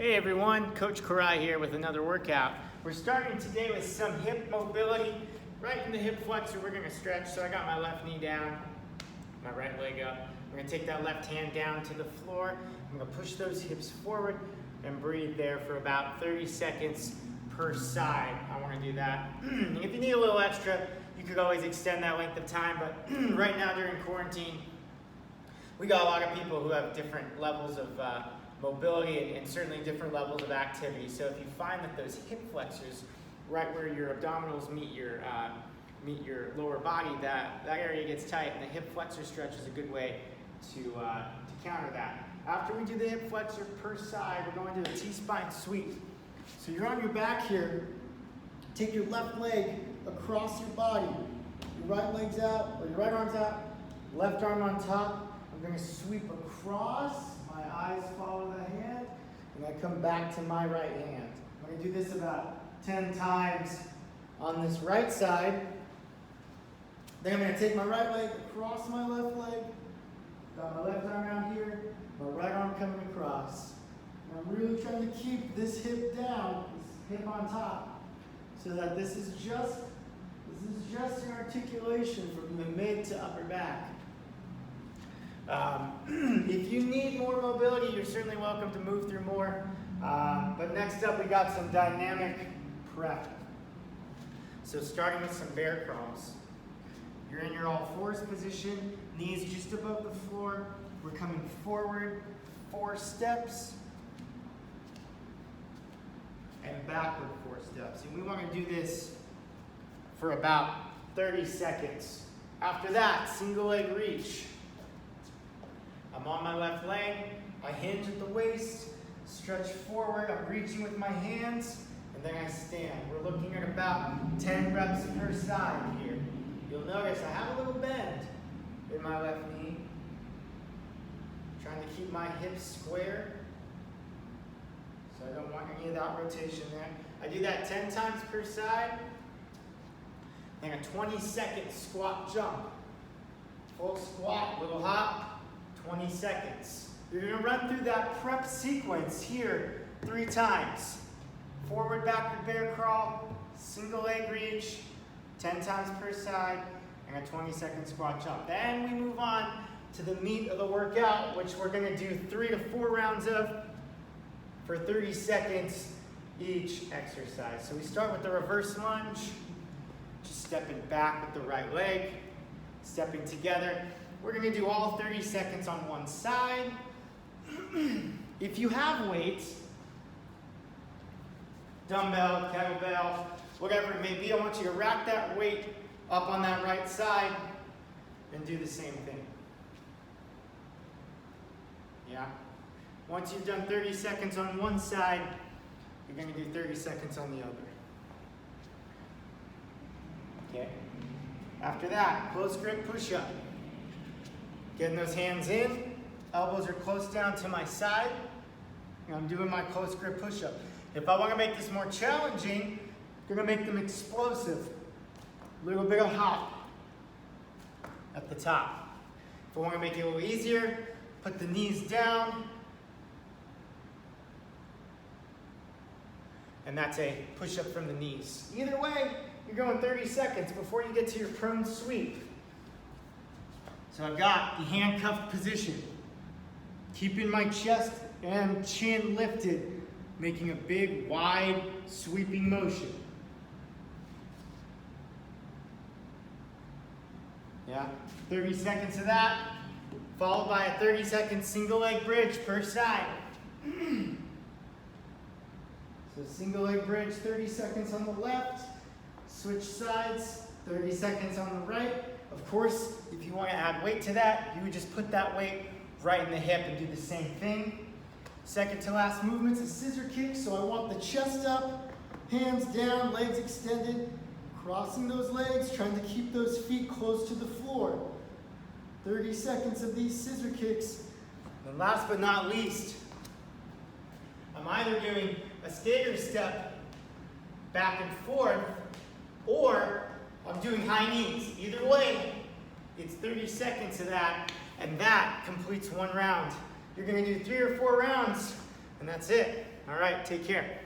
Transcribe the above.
Hey everyone, Coach Koray here with another workout. We're starting today with some hip mobility. Right in the hip flexor, we're gonna stretch. So I got my left knee down, my right leg up. We're gonna take that left hand down to the floor. I'm gonna push those hips forward and breathe there for about 30 seconds per side. I wanna do that. If you need a little extra, you could always extend that length of time, but right now during quarantine, we got a lot of people who have different levels of mobility and certainly different levels of activity. So if you find that those hip flexors, right where your abdominals meet your lower body, that area gets tight, and the hip flexor stretch is a good way to counter that. After we do the hip flexor per side, we're going to the T-spine sweep. So you're on your back here. Take your left leg across your body. Your right leg's out, or your right arm's out, left arm on top. I'm going to sweep across. My eyes follow the hand, and I come back to my right hand. I'm going to do this about 10 times on this right side. Then I'm going to take my right leg across my left leg. Got my left arm out here, my right arm coming across. And I'm really trying to keep this hip down, this hip on top, so that this is just an articulation from the mid to upper back. If you need more mobility, you're certainly welcome to move through more. But next up, we got some dynamic prep. So starting with some bear crawls. You're in your all fours position, knees just above the floor. We're coming forward 4 steps and backward 4 steps. And we want to do this for about 30 seconds. After that, single leg reach. I'm on my left leg, I hinge at the waist, stretch forward, I'm reaching with my hands, and then I stand. We're looking at about 10 reps per side here. You'll notice I have a little bend in my left knee, trying to keep my hips square, so I don't want any of that rotation there. I do that 10 times per side, then a 20-second squat jump. Full squat, little hop, 20 seconds. You're going to run through that prep sequence here 3 times. Forward, backward bear crawl, single leg reach, 10 times per side, and a 20-second squat jump. Then we move on to the meat of the workout, which we're going to do 3 to 4 rounds of for 30 seconds each exercise. So we start with the reverse lunge, just stepping back with the right leg, stepping together. We're going to do all 30 seconds on one side. If you have weights, dumbbell, kettlebell, whatever it may be, I want you to rack that weight up on that right side and do the same thing. Yeah? Once you've done 30 seconds on one side, you're going to do 30 seconds on the other. Okay? After that, close grip push-up. Getting those hands in, elbows are close down to my side, and I'm doing my close grip push-up. If I want to make this more challenging, I'm going to make them explosive. A little bit of hop at the top. If I want to make it a little easier, put the knees down, and that's a push-up from the knees. Either way, you're going 30 seconds before you get to your prone sweep. So I've got the handcuffed position, keeping my chest and chin lifted, making a big, wide, sweeping motion. Yeah, 30 seconds of that, followed by a 30-second single leg bridge per side. So single leg bridge, 30 seconds on the left, switch sides, 30 seconds on the right. Of course, if you want to add weight to that, you would just put that weight right in the hip and do the same thing. Second to last movement's a scissor kick, so I want the chest up, hands down, legs extended, crossing those legs, trying to keep those feet close to the floor. 30 seconds of these scissor kicks. And last but not least, I'm either doing a stagger step back and forth, or I'm doing high knees. Either way, it's 30 seconds of that, and that completes 1 round. You're going to do 3 or 4 rounds And that's it. All right, take care.